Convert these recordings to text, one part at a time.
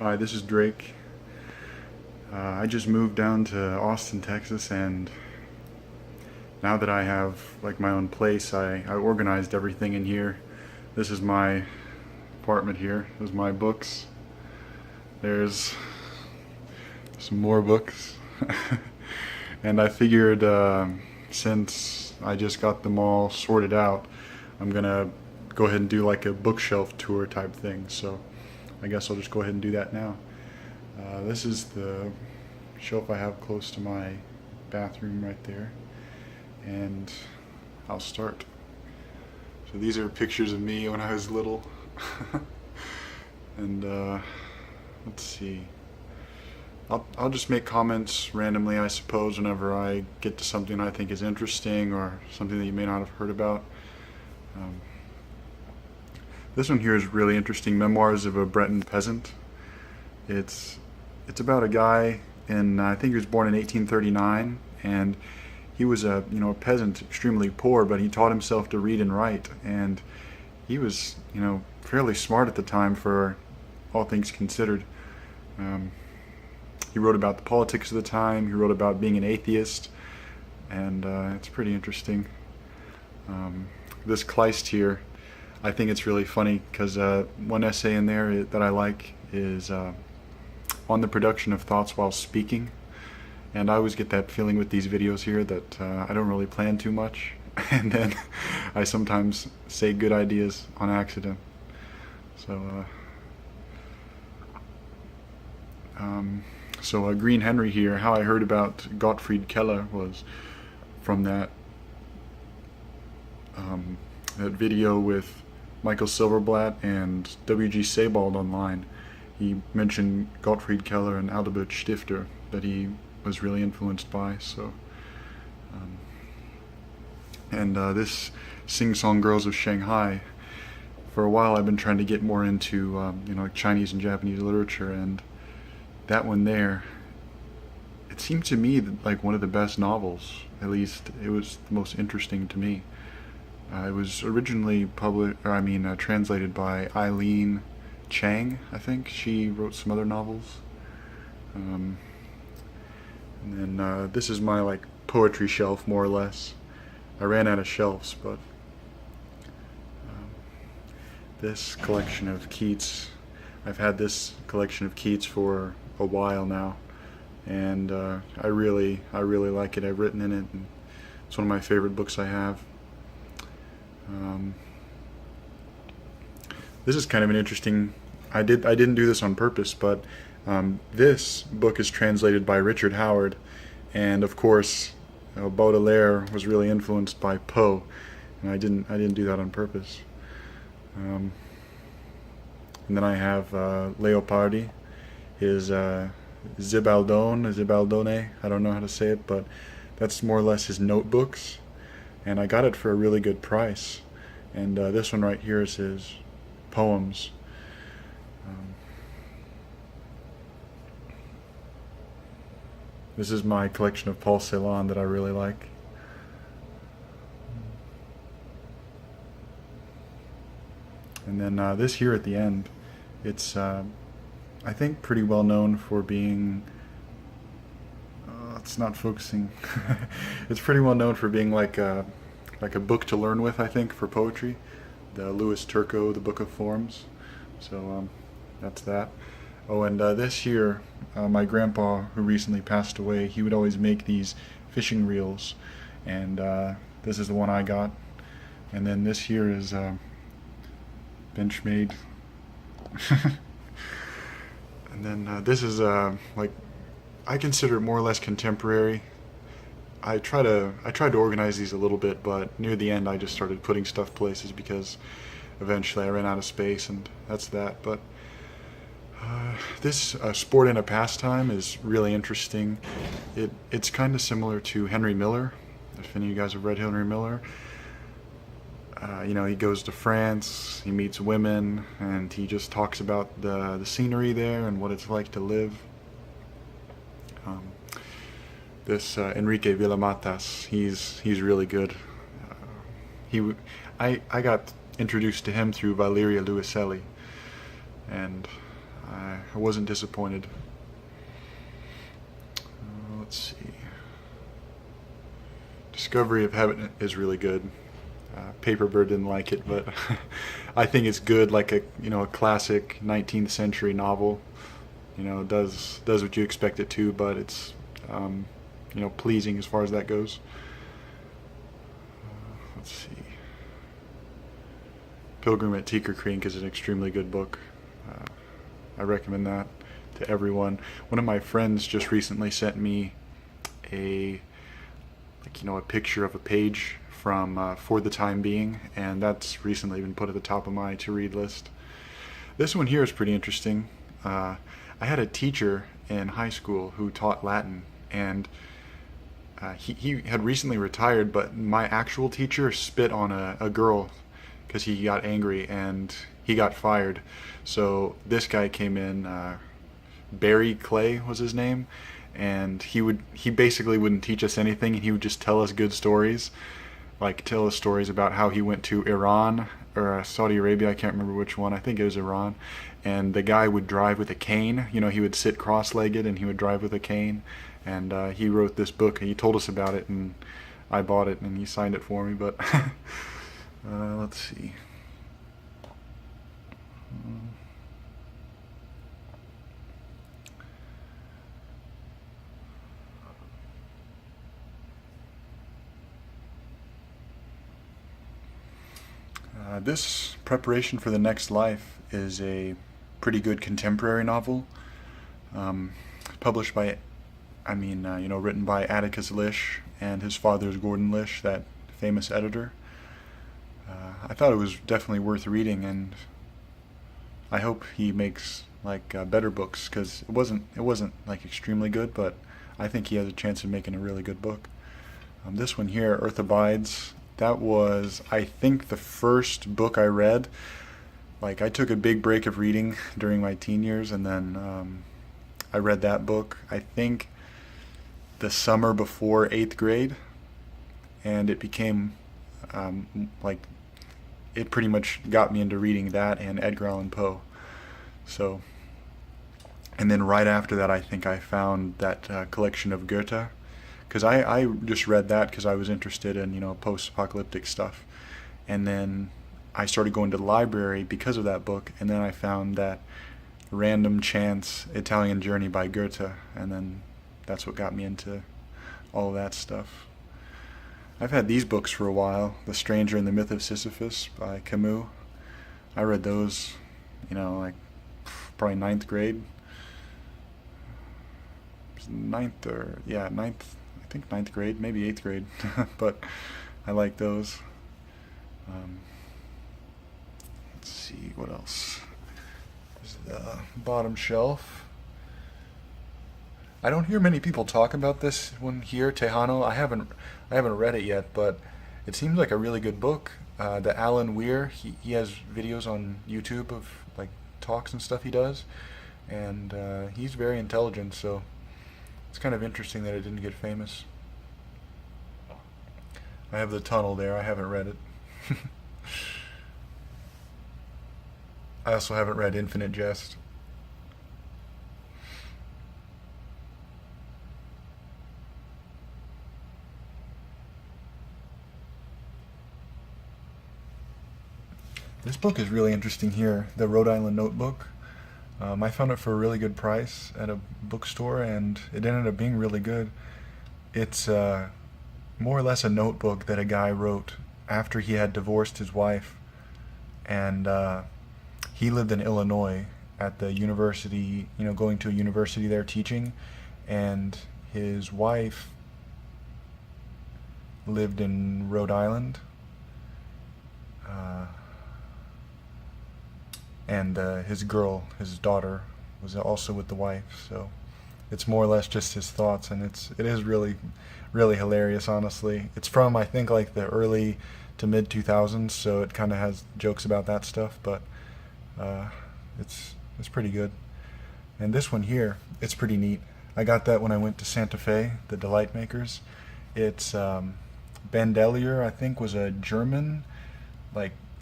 Hi, this is Drake. I just moved down to Austin, Texas, and now that I have like my own place, I organized everything in here. This is my apartment here. There's my books. There's some more books. And I figured since I just got them all sorted out, I'm gonna go ahead and do like a bookshelf tour type thing. So I guess I'll just go ahead and do that now. This is the shelf I have close to my bathroom right there, and I'll start. So these are pictures of me when I was little. And let's see. I'll just make comments randomly, I suppose, whenever I get to something I think is interesting or something that you may not have heard about. Um, this one here is really interesting. Memoirs of a Breton Peasant. It's about a guy in I think he was born in 1839, and he was a peasant, extremely poor, but he taught himself to read and write, and he was fairly smart at the time for all things considered. He wrote about the politics of the time. He wrote about being an atheist, and it's pretty interesting. This Kleist here, I think it's really funny because one essay in there that I like is on the production of thoughts while speaking. And I always get that feeling with these videos here that I don't really plan too much, and then I sometimes say good ideas on accident. So Green Henry here, how I heard about Gottfried Keller was from that video with Michael Silverblatt and W.G. Sebald online. He mentioned Gottfried Keller and Adalbert Stifter that he was really influenced by. And this Sing Song Girls of Shanghai. For a while, I've been trying to get more into Chinese and Japanese literature, and that one there, it seemed to me like one of the best novels. At least it was the most interesting to me. It was originally translated by Eileen Chang, I think. She wrote some other novels. And then this is my poetry shelf, more or less. I ran out of shelves, but this collection of Keats, I've had this collection of Keats for a while now, and I really like it. I've written in it, and it's one of my favorite books I have. This is kind of an interesting. I didn't do this on purpose, but this book is translated by Richard Howard, and of course, Baudelaire was really influenced by Poe, and I didn't do that on purpose. And then I have Leopardi, his Zibaldone. I don't know how to say it, but that's more or less his notebooks, and I got it for a really good price. And this one right here is his poems. This is my collection of Paul Celan that I really like. And then this here at the end, it's I think pretty well known for being it's not focusing. It's pretty well known for being like a book to learn with, I think, for poetry. The Louis Turco, The Book of Forms. So that's that. Oh, and this here, my grandpa, who recently passed away, he would always make these fishing reels, and this is the one I got. And then this here is Benchmade. And then this is I consider it more or less contemporary. I tried to organize these a little bit, but near the end I just started putting stuff places because eventually I ran out of space, and that's that. But this Sport and a Pastime is really interesting. It's kind of similar to Henry Miller, if any of you guys have read Henry Miller. He goes to France, he meets women, and he just talks about the scenery there and what it's like to live. This Enrique Villamatas, he's really good. I got introduced to him through Valeria Luiselli, and I wasn't disappointed. Let's see. Discovery of Heaven is really good. Paperbird didn't like it, but I think it's good, like a classic 19th century novel. Does what you expect it to, but it's pleasing as far as that goes. Let's see. Pilgrim at Tinker Creek is an extremely good book. I recommend that to everyone. One of my friends just recently sent me a picture of a page from For the Time Being, and that's recently been put at the top of my to-read list. This one here is pretty interesting. I had a teacher in high school who taught Latin, and he had recently retired, but my actual teacher spit on a girl because he got angry and he got fired. So this guy came in, Barry Clay was his name, and he basically wouldn't teach us anything, and he would just tell us good stories, like tell us stories about how he went to Iran or Saudi Arabia, I can't remember which one, I think it was Iran, and the guy would drive with a cane. He would sit cross-legged and he would drive with a cane, and he wrote this book and he told us about it, and I bought it and he signed it for me. But let's see. This Preparation for the Next Life is a pretty good contemporary novel, published by, written by Atticus Lish, and his father is Gordon Lish, that famous editor. I thought it was definitely worth reading, and I hope he makes better books, because it wasn't like extremely good, but I think he has a chance of making a really good book. This one here, Earth Abides. That was, I think, the first book I read. I took a big break of reading during my teen years, and then I read that book, I think, the summer before 8th grade, and it became, it pretty much got me into reading that and Edgar Allan Poe. So, and then right after that, I think I found that collection of Goethe, because I just read that because I was interested in post-apocalyptic stuff, and then I started going to the library because of that book, and then I found that Random Chance Italian Journey by Goethe, and then that's what got me into all of that stuff. I've had these books for a while. The Stranger and the Myth of Sisyphus by Camus. I read those, probably 9th grade. Ninth, I think 9th grade, maybe 8th grade, but I like those. Let's see, what else? There's the bottom shelf. I don't hear many people talk about this one here, Tejano. I haven't read it yet, but it seems like a really good book. The Alan Weir, he has videos on YouTube of talks and stuff he does, and he's very intelligent, so it's kind of interesting that it didn't get famous. I have The Tunnel there. I haven't read it. I also haven't read Infinite Jest. This book is really interesting here, the Rhode Island Notebook. I found it for a really good price at a bookstore, and it ended up being really good. It's more or less a notebook that a guy wrote after he had divorced his wife, and he lived in Illinois at the university, going to a university there teaching, and his wife lived in Rhode Island, and his daughter, was also with the wife. So it's more or less just his thoughts, and it is really, really hilarious. Honestly, it's from, I think, the early to mid 2000s, so it kind of has jokes about that stuff, but it's pretty good. And this one here, it's pretty neat. I got that when I went to Santa Fe, the Delight Makers. It's Bandelier, I think, was a German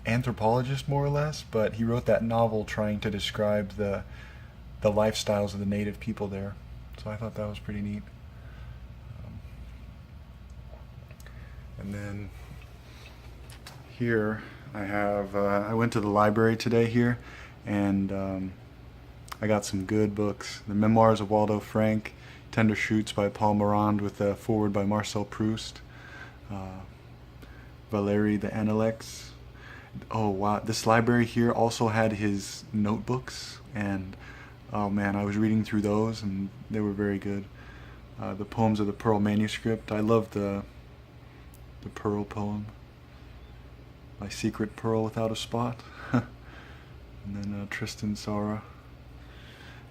anthropologist, more or less, but he wrote that novel trying to describe the the lifestyles of the native people there. So I thought that was pretty neat. And then here I have, I went to the library today here, and I got some good books. The Memoirs of Waldo Frank, Tender Shoots by Paul Morand with a foreword by Marcel Proust, Valéry the Analects. Oh wow, this library here also had his notebooks, and oh man, I was reading through those and they were very good. The Poems of the Pearl Manuscript. I love the Pearl poem. My Secret Pearl Without a Spot. And then Tristan Tzara.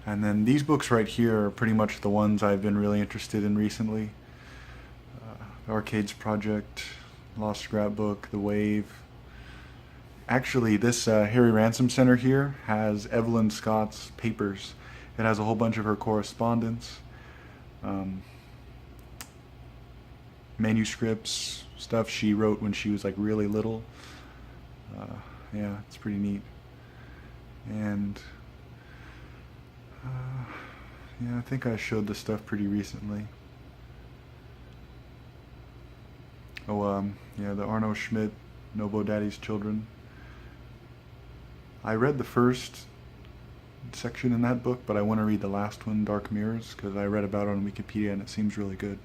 And then these books right here are pretty much the ones I've been really interested in recently. The Arcades Project, Lost Scrapbook, The Wave. Actually, this Harry Ransom Center here has Evelyn Scott's papers. It has a whole bunch of her correspondence, manuscripts, stuff she wrote when she was like really little. Yeah, it's pretty neat. And yeah, I think I showed this stuff pretty recently. Oh, yeah, the Arno Schmidt, Nobo Daddy's Children. I read the first section in that book, but I want to read the last one, Dark Mirrors, because I read about it on Wikipedia and it seems really good.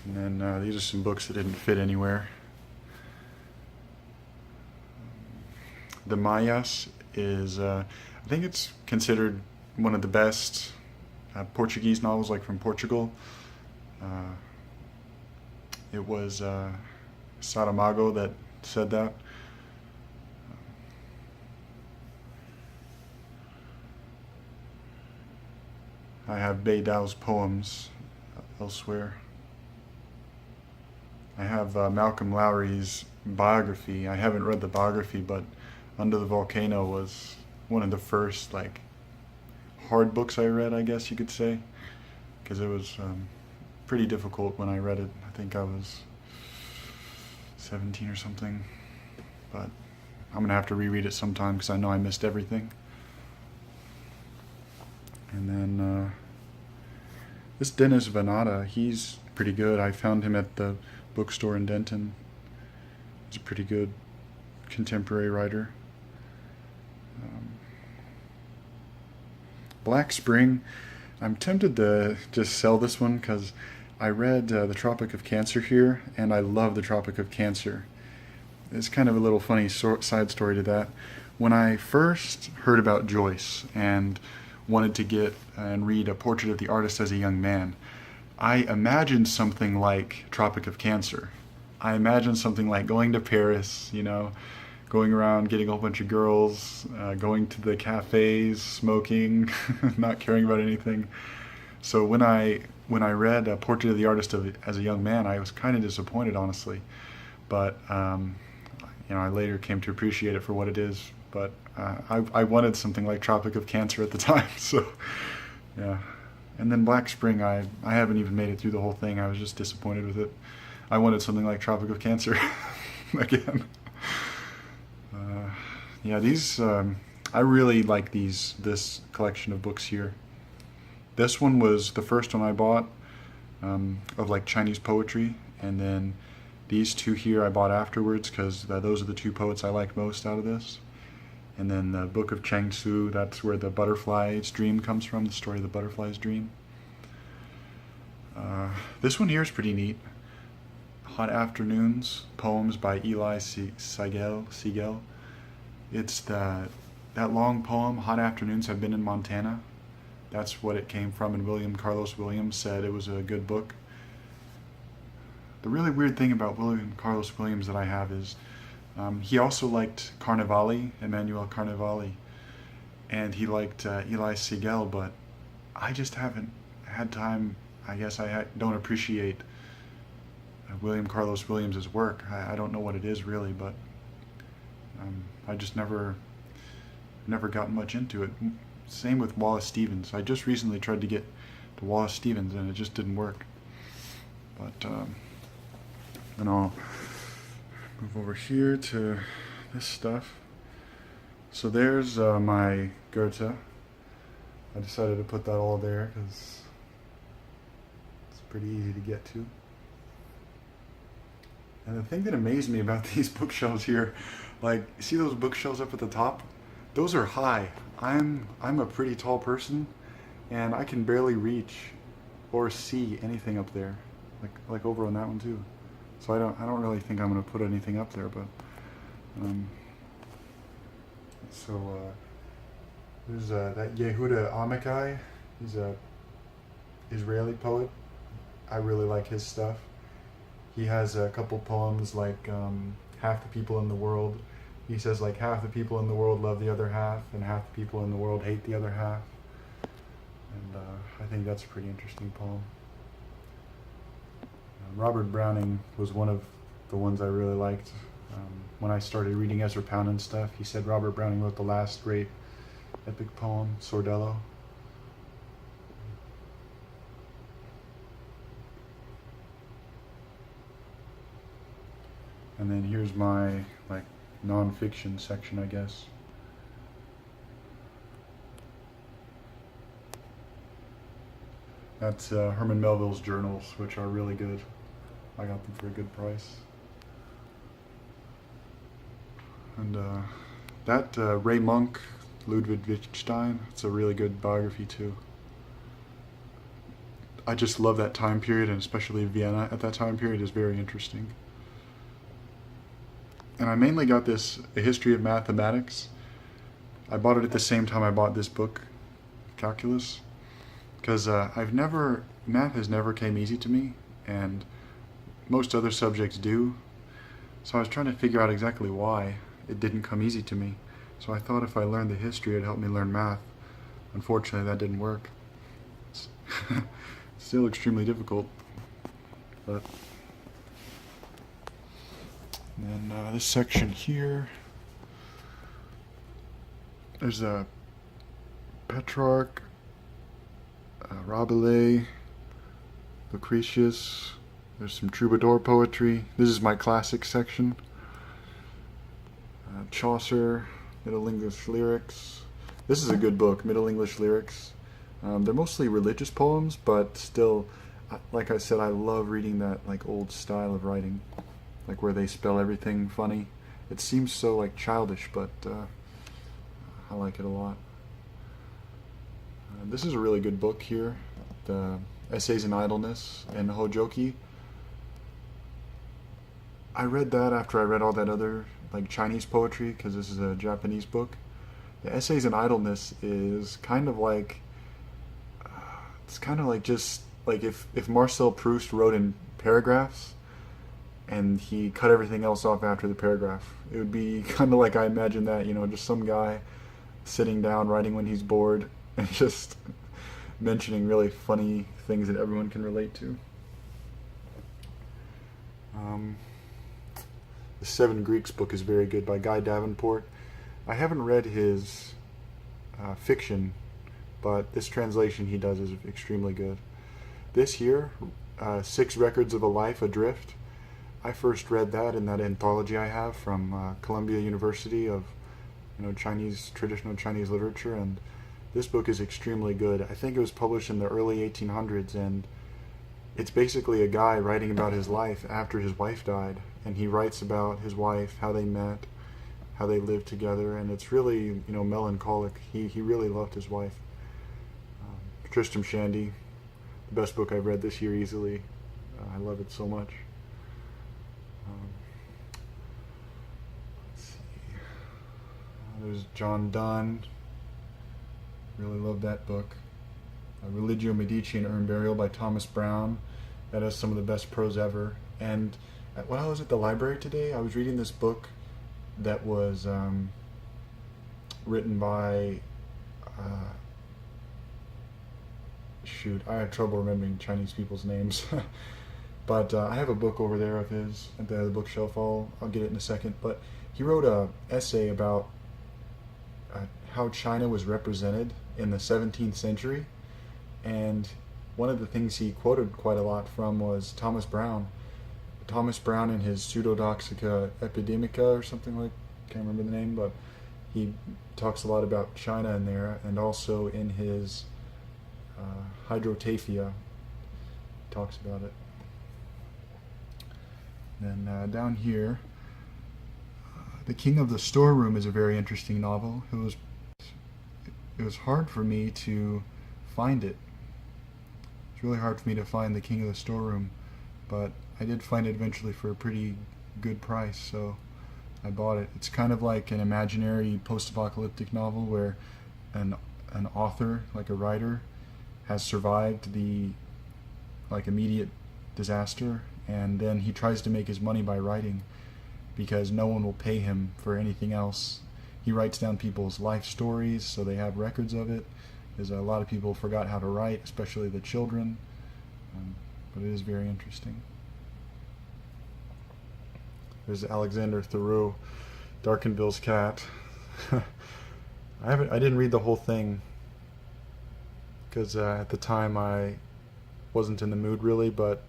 And then these are some books that didn't fit anywhere. The Mayas is, I think it's considered one of the best Portuguese novels, like from Portugal. It was Saramago that said that. I have Beidao's poems elsewhere. I have Malcolm Lowry's biography. I haven't read the biography, but Under the Volcano was one of the first like hard books I read, I guess you could say, because it was pretty difficult when I read it. I think I was 17 or something, but I'm gonna have to reread it sometime because I know I missed everything. And then this Dennis Venata, he's pretty good. I found him at the bookstore in Denton. He's a pretty good contemporary writer. Black Spring, I'm tempted to just sell this one because I read The Tropic of Cancer here, and I love The Tropic of Cancer. It's kind of a little funny side story to that. When I first heard about Joyce and wanted to get and read A Portrait of the Artist as a Young Man, I imagined something like Tropic of Cancer. I imagined something like going to Paris, you know, going around getting a whole bunch of girls, going to the cafes, smoking, not caring about anything. So when I read A Portrait of the Artist as a Young Man, I was kind of disappointed, honestly. But you know, I later came to appreciate it for what it is. But I wanted something like Tropic of Cancer at the time, so yeah. And then Black Spring, I haven't even made it through the whole thing. I was just disappointed with it. I wanted something like Tropic of Cancer again. Yeah, these I really like this collection of books here. This one was the first one I bought of like Chinese poetry, and then these two here I bought afterwards because those are the two poets I like most out of this. And then the Book of Chang Tzu, that's where the butterfly's dream comes from, the story of the butterfly's dream. This one here is pretty neat. Hot Afternoons, poems by Eli Siegel. It's that long poem, Hot Afternoons Have Been in Montana. That's what it came from, and William Carlos Williams said it was a good book. The really weird thing about William Carlos Williams that I have is he also liked Carnevale, Emmanuel Carnevale, and he liked Eli Siegel, but I just haven't had time. I guess I don't appreciate William Carlos Williams' work. I don't know what it is really, but I just never gotten much into it. Same with Wallace Stevens. I just recently tried to get to Wallace Stevens and it just didn't work. But you know, Move over here to this stuff. So there's my Goethe. I decided to put that all there because it's pretty easy to get to. And the thing that amazed me about these bookshelves here, like, see those bookshelves up at the top? Those are high. I'm a pretty tall person, and I can barely reach or see anything up there, like over on that one too. So I don't really think I'm gonna put anything up there, but there's that Yehuda Amichai. He's a Israeli poet. I really like his stuff. He has a couple poems like half the people in the world. He says like half the people in the world love the other half, and half the people in the world hate the other half. And I think that's a pretty interesting poem. Robert Browning was one of the ones I really liked. When I started reading Ezra Pound and stuff, he said Robert Browning wrote the last great epic poem, Sordello. And then here's my like non-fiction section, I guess. That's Herman Melville's journals, which are really good. I got them for a good price. And that Ray Monk, Ludwig Wittgenstein, it's a really good biography too. I just love that time period, and especially Vienna at that time period is very interesting. And I mainly got this, A History of Mathematics. I bought it at the same time I bought this book, Calculus, because math has never came easy to me, and most other subjects do. So I was trying to figure out exactly why it didn't come easy to me. So I thought if I learned the history, it'd help me learn math. Unfortunately, that didn't work. It's still extremely difficult. But and then this section here, there's a Petrarch, Rabelais, Lucretius. There's some troubadour poetry. This is my classic section. Chaucer, Middle English lyrics. This is a good book, Middle English lyrics. They're mostly religious poems, but still, like I said, I love reading that like old style of writing, like where they spell everything funny. It seems so like childish, but I like it a lot. This is a really good book here, the Essays in Idleness and Hojoki. I read that after I read all that other like Chinese poetry, because this is a Japanese book. The Essays in Idleness is kind of like, it's kind of like just like if Marcel Proust wrote in paragraphs and he cut everything else off after the paragraph. It would be kind of like, I imagine that, just some guy sitting down writing when he's bored and just mentioning really funny things that everyone can relate to. The Seven Greeks book is very good by Guy Davenport. I haven't read his fiction, but this translation he does is extremely good. This here, 6 Records of a Life Adrift, I first read that in that anthology I have from Columbia University of traditional Chinese literature, and this book is extremely good. I think it was published in the early 1800s, and it's basically a guy writing about his life after his wife died, and he writes about his wife, how they met, how they lived together, and it's really melancholic. He really loved his wife. Tristram Shandy, the best book I've read this year easily. I love it so much. Let's see. There's John Donne. Really love that book. Religio Medici and Urn Burial by Thomas Browne. That has some of the best prose ever. And when I was at the library today, I was reading this book that was written by I have trouble remembering Chinese people's names. But I have a book over there of his at the bookshelf. I'll get it in a second. But he wrote a essay about how China was represented in the 17th century, and one of the things he quoted quite a lot from was Thomas Browne. Thomas Brown in his Pseudodoxica Epidemica or something like, can't remember the name, but he talks a lot about China in there, and also in his Hydrotaphia talks about it. Then down here, The King of the Storeroom is a very interesting novel. It was hard for me to find it. It's really hard for me to find The King of the Storeroom, but I did find it eventually for a pretty good price, so I bought it. It's kind of like an imaginary post-apocalyptic novel where an author, like a writer, has survived the immediate disaster, and then he tries to make his money by writing because no one will pay him for anything else. He writes down people's life stories so they have records of it. There's a lot of people forgot how to write, especially the children, but it is very interesting. There's Alexander Thoreau, Darkenville's Cat. I didn't read the whole thing because at the time I wasn't in the mood really, but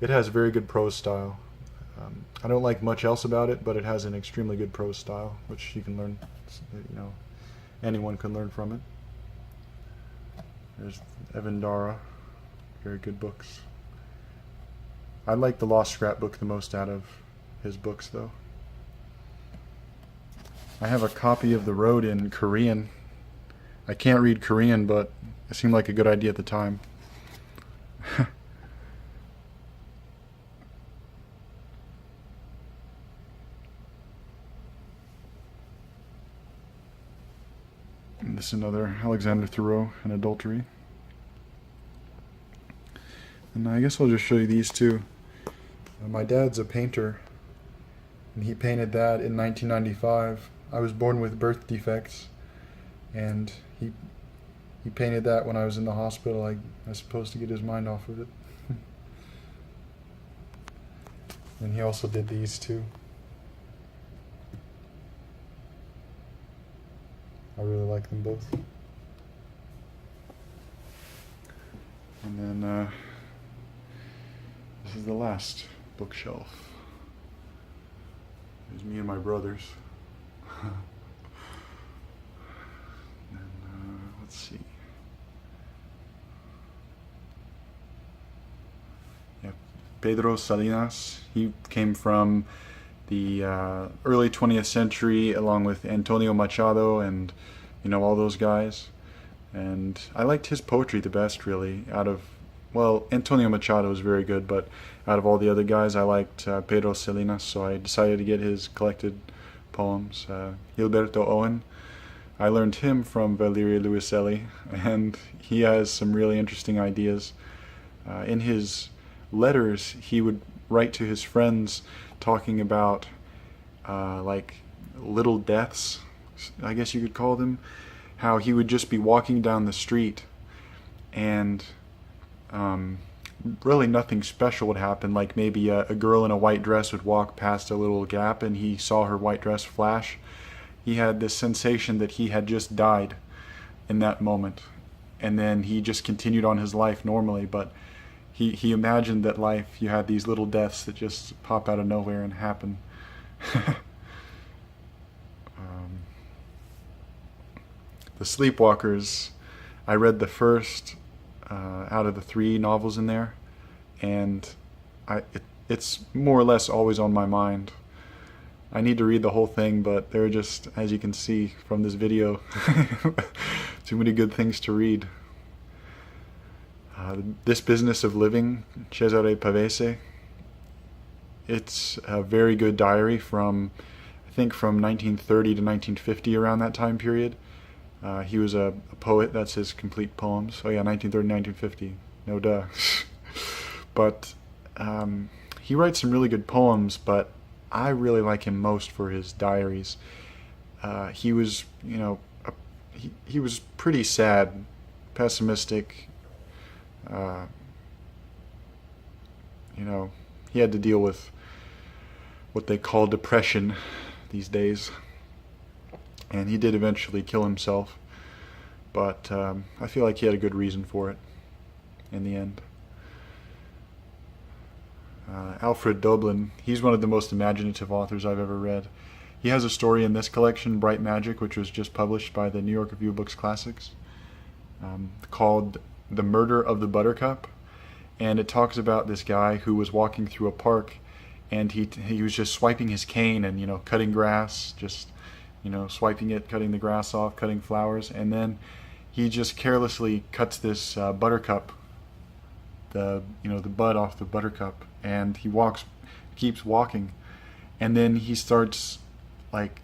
it has a very good prose style. I don't like much else about it, but it has an extremely good prose style, which you can learn, anyone can learn from it. There's Evan Dara, very good books. I like the Lost Scrapbook the most out of his books, though. I have a copy of The Road in Korean. I can't read Korean, but it seemed like a good idea at the time. And this is another Alexander Thoreau, An Adultery. And I guess I'll just show you these two. My dad's a painter, and he painted that in 1995. I was born with birth defects, and he painted that when I was in the hospital. I was supposed to get his mind off of it. And he also did these two. I really like them both. And then this is the last bookshelf. There's me and my brothers. And let's see. Yeah, Pedro Salinas. He came from the early 20th century, along with Antonio Machado and all those guys. And I liked his poetry the best, really. Antonio Machado was very good, but out of all the other guys, I liked Pedro Salinas, so I decided to get his collected poems. Gilberto Owen, I learned him from Valerio Luiselli, and he has some really interesting ideas. In his letters, he would write to his friends talking about little deaths, I guess you could call them. How he would just be walking down the street and really nothing special would happen, like maybe a girl in a white dress would walk past a little gap and he saw her white dress flash. He had this sensation that he had just died in that moment, and then he just continued on his life normally, but he imagined that life, you had these little deaths that just pop out of nowhere and happen. The Sleepwalkers, I read the first out of the 3 novels in there, and it's more or less always on my mind. I need to read the whole thing, but there are just, as you can see from this video, too many good things to read. This Business of Living, Cesare Pavese, it's a very good diary from, I think, from 1930 to 1950, around that time period. He was a poet. That's his complete poems. Oh yeah, 1930, 1950. No duh. But he writes some really good poems, but I really like him most for his diaries. He was, he was pretty sad, pessimistic. He had to deal with what they call depression these days. And he did eventually kill himself, but I feel like he had a good reason for it in the end. Alfred Doblin. He's one of the most imaginative authors I've ever read. He has a story in this collection, Bright Magic, which was just published by the New York Review of Books Classics, called The Murder of the Buttercup. And it talks about this guy who was walking through a park, and he was just swiping his cane and, cutting grass, just, swiping it, cutting the grass off, cutting flowers, and then he just carelessly cuts this buttercup, the bud off the buttercup, and he keeps walking, and then he starts like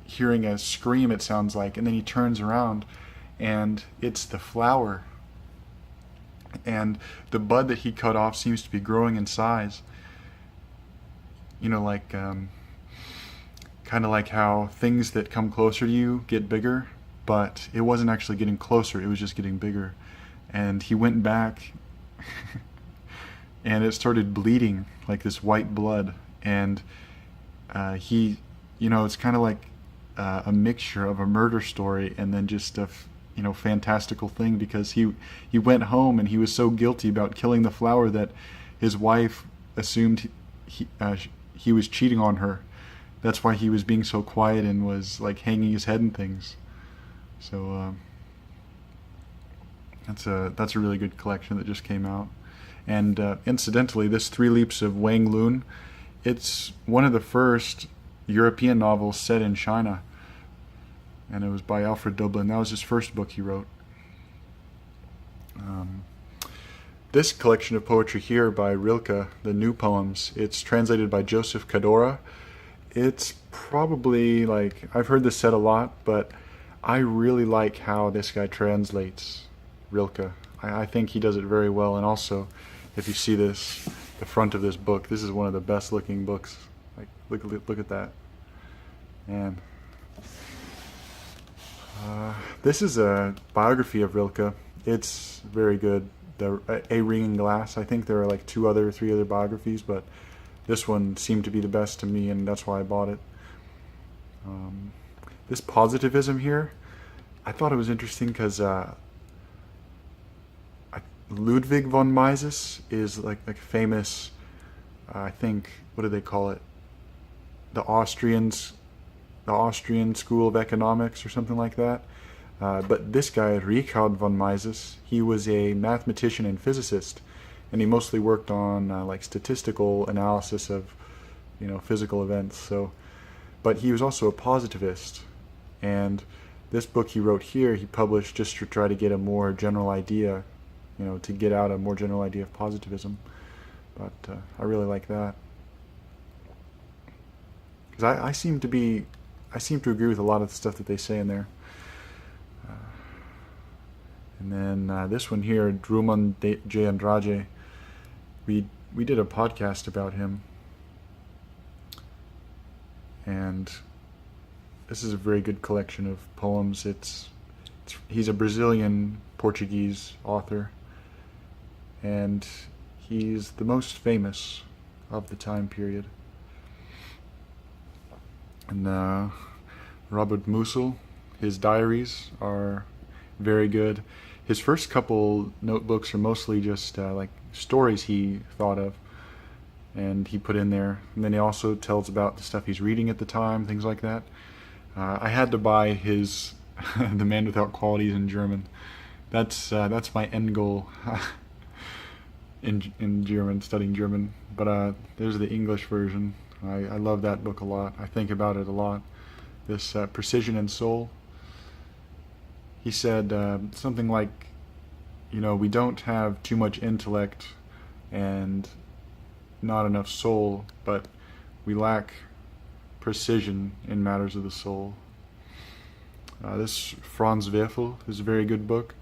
hearing a scream, it sounds like, and then he turns around, and it's the flower, and the bud that he cut off seems to be growing in size. Like kind of like how things that come closer to you get bigger, but it wasn't actually getting closer, it was just getting bigger. And he went back and it started bleeding like this white blood, and it's kind of like a mixture of a murder story and then just a fantastical thing, because he went home and he was so guilty about killing the flower that his wife assumed he was cheating on her. That's why he was being so quiet and was like hanging his head and things. So that's a really good collection that just came out. And incidentally, this Three Leaps of Wang Lun, it's one of the first European novels set in China, and it was by Alfred Doblin. That was his first book he wrote. This collection of poetry here by Rilke, the new poems, it's translated by Joseph Cadora. It's probably, I've heard this said a lot, but I really like how this guy translates Rilke. I think he does it very well. And also, if you see this, the front of this book, this is one of the best looking books. Look at that. Man. This is a biography of Rilke. It's very good. A Ring in Glass. I think there are three other biographies, but this one seemed to be the best to me, and that's why I bought it. This positivism here, I thought it was interesting because Ludwig von Mises is like famous. I think, what do they call it? The Austrian School of Economics or something like that. But this guy, Richard von Mises, he was a mathematician and physicist, and he mostly worked on statistical analysis of physical events. So, but he was also a positivist, and this book he wrote here, he published just to try to get a more general idea, to get out a more general idea of positivism. But I really like that, because I seem to agree with a lot of the stuff that they say in there. And then this one here, Drummond J. Andrade, we did a podcast about him, and this is a very good collection of poems. He's a Brazilian Portuguese author, and he's the most famous of the time period. And Robert Musil, his diaries are very good. His first couple notebooks are mostly just stories he thought of and he put in there. And then he also tells about the stuff he's reading at the time, things like that. I had to buy his The Man Without Qualities in German. That's my end goal in German, studying German. But there's the English version. I love that book a lot. I think about it a lot. This Precision and Soul. He said something like, we don't have too much intellect and not enough soul, but we lack precision in matters of the soul. This Franz Werfel is a very good book.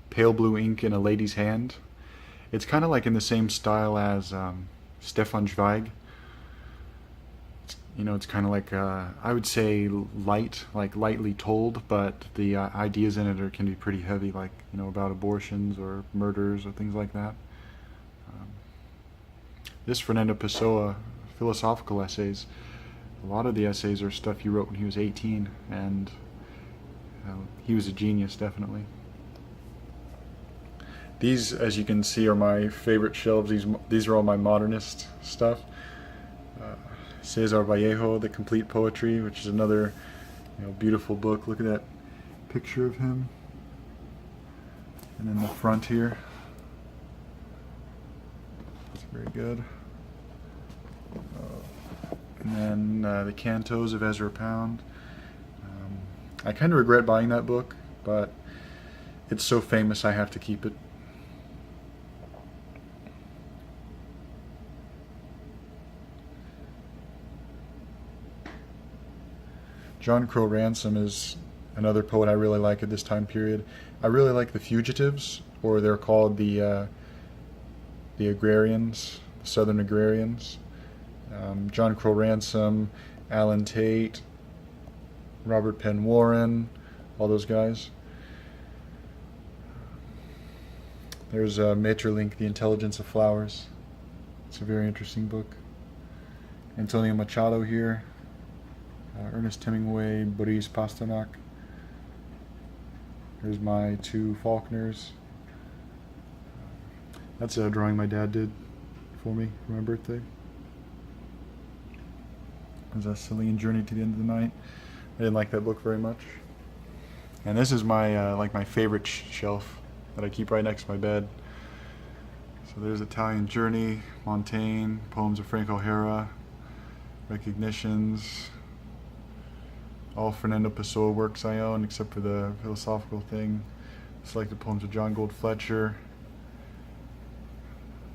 Pale Blue Ink in a Lady's Hand. It's kind of in the same style as Stefan Zweig. It's kind of I would say lightly told, but the ideas in it can be pretty heavy, about abortions or murders or things like that. This Fernando Pessoa, philosophical essays, a lot of the essays are stuff he wrote when he was 18, and he was a genius, definitely. These, as you can see, are my favorite shelves. These are all my modernist stuff. Cesar Vallejo, The Complete Poetry, which is another beautiful book. Look at that picture of him. And then the front here. It's very good. And then the Cantos of Ezra Pound. I kind of regret buying that book, but it's so famous I have to keep it. John Crow Ransom is another poet I really like at this time period. I really like the Fugitives, or they're called the Agrarians, the Southern Agrarians. John Crow Ransom, Alan Tate, Robert Penn Warren, all those guys. There's Maeterlinck, The Intelligence of Flowers. It's a very interesting book. Antonio Machado here. Ernest Hemingway, Boris Pasternak. Here's my two Faulkners. That's a drawing my dad did for me for my birthday. There's a Celine, Journey to the End of the Night. I didn't like that book very much. And this is my like my favorite shelf that I keep right next to my bed. So there's Italian Journey, Montaigne, poems of Frank O'Hara, Recognitions. All Fernando Pessoa works I own, except for the philosophical thing. Selected poems of John Gould Fletcher,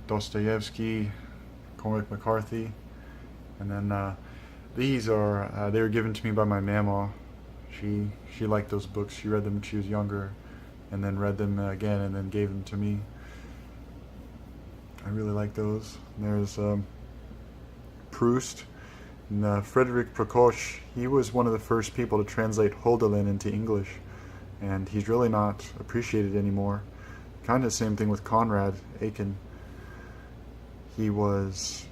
Dostoevsky, Cormac McCarthy, and then these are they were given to me by my mama. She liked those books. She read them when she was younger, and then read them again, and then gave them to me. I really like those. And there's Proust. And Frederick Prokofiev, he was one of the first people to translate Hölderlin into English, and he's really not appreciated anymore. Kind of the same thing with Conrad Aiken. He was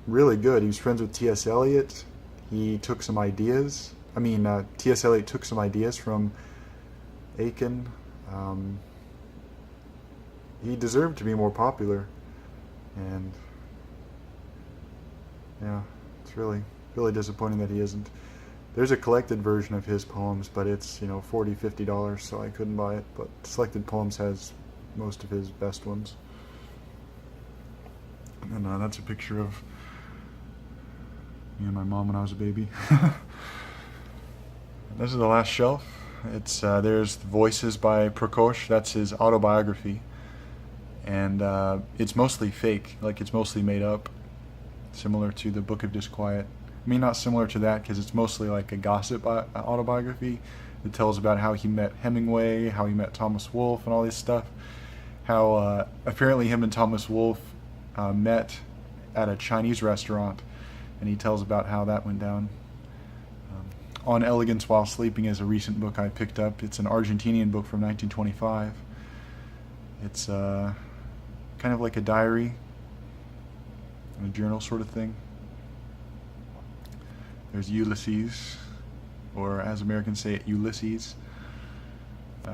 really good. He was friends with T.S. Eliot. He took some ideas. T.S. Eliot took some ideas from Aiken. He deserved to be more popular, and yeah. It's really disappointing that he isn't. There's a collected version of his poems, but it's $40, $50, so I couldn't buy it. But Selected Poems has most of his best ones. And that's a picture of me and my mom when I was a baby. This is the last shelf. It's there's Voices by Prokofiev. That's his autobiography, and it's mostly fake, like it's mostly made up. Similar to the Book of Disquiet. Not similar to that, because it's mostly like a gossip autobiography. It tells about how he met Hemingway, how he met Thomas Wolfe, and all this stuff. How apparently him and Thomas Wolfe met at a Chinese restaurant, and he tells about how that went down. On Elegance While Sleeping is a recent book I picked up. It's an Argentinian book from 1925. It's kind of like a diary, a journal sort of thing. There's Ulysses, or as Americans say it, Ulysses.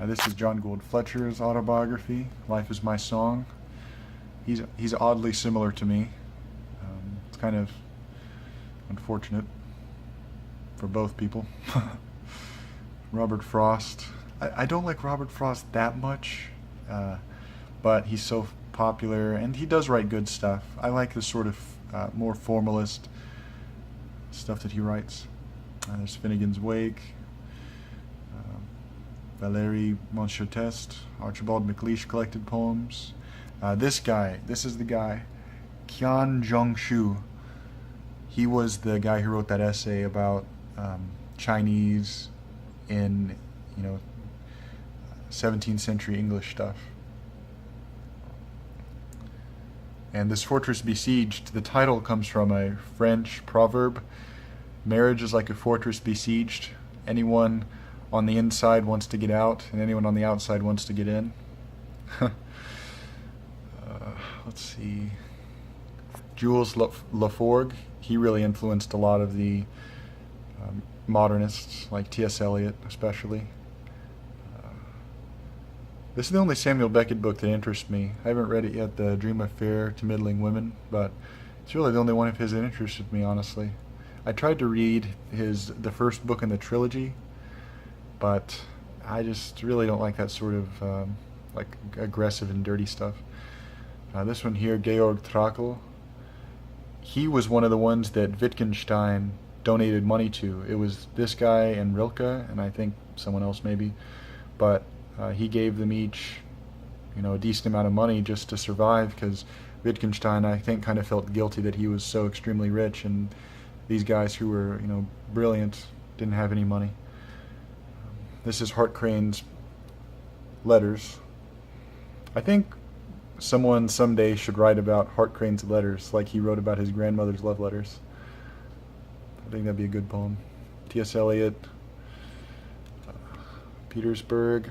This is John Gould Fletcher's autobiography, Life is My Song. He's oddly similar to me. It's kind of unfortunate for both people. Robert Frost. I don't like Robert Frost that much, but he's so popular, and he does write good stuff. I like the sort of more formalist stuff that he writes. There's Finnegan's Wake, Valéry Montchartiste, Archibald MacLeish collected poems. This is the guy, Qian Zhongshu. He was the guy who wrote that essay about Chinese in 17th century English stuff. And this Fortress Besieged, the title comes from a French proverb. Marriage is like a fortress besieged. Anyone on the inside wants to get out, and anyone on the outside wants to get in. Let's see. Jules Laforgue, he really influenced a lot of the modernists, like T.S. Eliot especially. This is the only Samuel Beckett book that interests me. I haven't read it yet, The Dream of Fair to Middling Women, but it's really the only one of his that interested me, honestly. I tried to read the first book in the trilogy, but I just really don't like that sort of like aggressive and dirty stuff. This one here, Georg Trakl, he was one of the ones that Wittgenstein donated money to. It was this guy and Rilke, and I think someone else maybe, but he gave them each, a decent amount of money just to survive, because Wittgenstein, I think, kind of felt guilty that he was so extremely rich, and these guys who were, brilliant didn't have any money. This is Hart Crane's letters. I think someone someday should write about Hart Crane's letters like he wrote about his grandmother's love letters. I think that'd be a good poem. T.S. Eliot, Petersburg,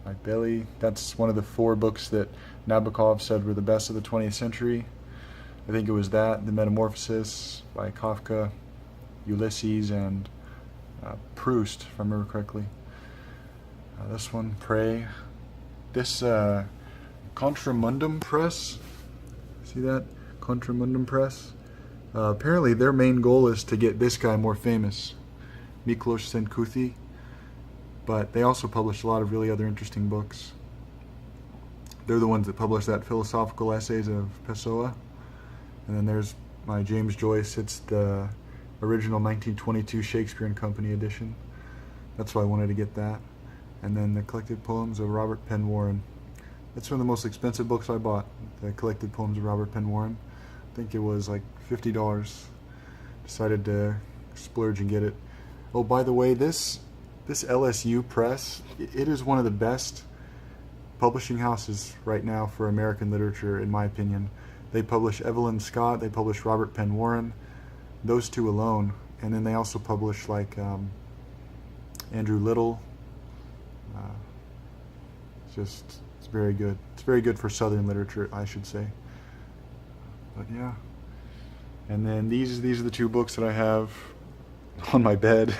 My Belly. That's one of the 4 books that Nabokov said were the best of the 20th century. I think it was that, The Metamorphosis by Kafka, Ulysses, and Proust, if I remember correctly. This one, Pray. This Contramundum Press, see that? Contramundum Press. Apparently their main goal is to get this guy more famous, Miklos Senkouthi, but they also publish a lot of really other interesting books. They're the ones that published that Philosophical Essays of Pessoa, and then there's my James Joyce. It's the original 1922 Shakespeare and Company edition. That's why I wanted to get that. And then the Collected Poems of Robert Penn Warren. That's one of the most expensive books I bought, the Collected Poems of Robert Penn Warren. I think it was like $50. Decided to splurge and get it. Oh, by the way, this LSU Press, it is one of the best publishing houses right now for American literature, in my opinion. They publish Evelyn Scott, they publish Robert Penn Warren, those 2 alone, and then they also publish like Andrew Little. It's very good. It's very good for Southern literature, I should say. But yeah. And then these are the 2 books that I have on my bed.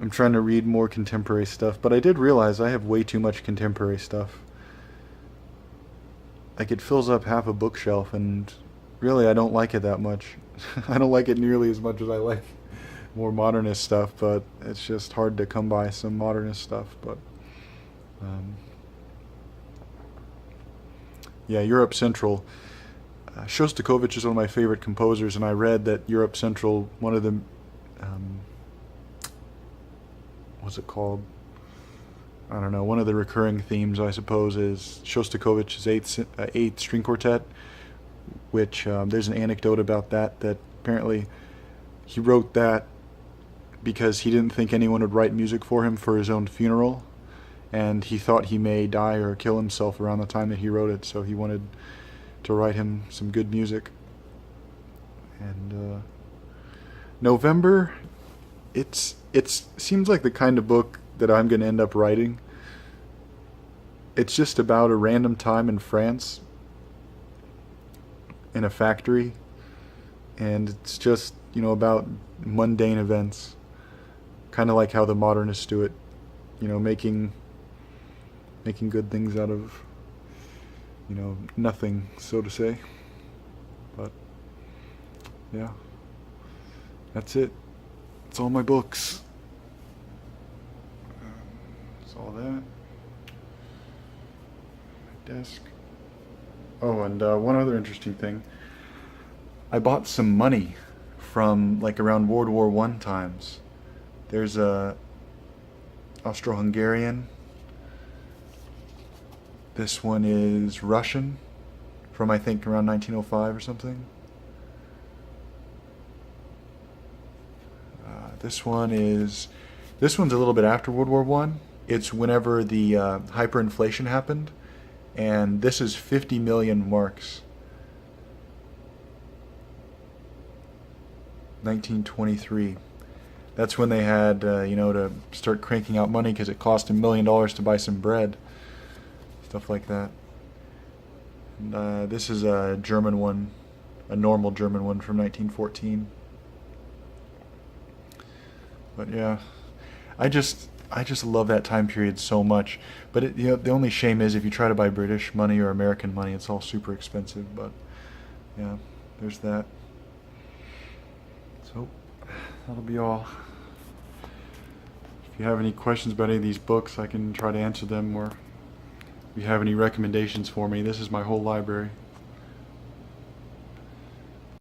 I'm trying to read more contemporary stuff, but I did realize I have way too much contemporary stuff. Like, it fills up half a bookshelf, and really I don't like it that much. I don't like it nearly as much as I like more modernist stuff, but it's just hard to come by some modernist stuff. But yeah, Europe Central. Shostakovich is one of my favorite composers, and I read that Europe Central, one of the what's it called? I don't know. One of the recurring themes, I suppose, is Shostakovich's eighth string quartet, which there's an anecdote about that apparently he wrote that because he didn't think anyone would write music for him for his own funeral, and he thought he may die or kill himself around the time that he wrote it, so he wanted to write him some good music. And November, it seems like the kind of book that I'm going to end up writing. It's just about a random time in France in a factory, and it's just, about mundane events, kind of like how the modernists do it, making good things out of nothing, so to say. But yeah, that's it. It's all my books. That's all that. My desk. Oh, and one other interesting thing. I bought some money from around World War I times. There's a Austro-Hungarian. This one is Russian, from I think around 1905 or something. This one's a little bit after World War I. It's whenever the hyperinflation happened, and this is 50 million marks. 1923. That's when they had, to start cranking out money because it cost $1 million to buy some bread. Stuff like that. And this is a German one, a normal German one from 1914. But yeah, I just I just love that time period so much. But the only shame is if you try to buy British money or American money, it's all super expensive. But yeah, there's that. So that'll be all. If you have any questions about any of these books, I can try to answer them, or if you have any recommendations for me, this is my whole library.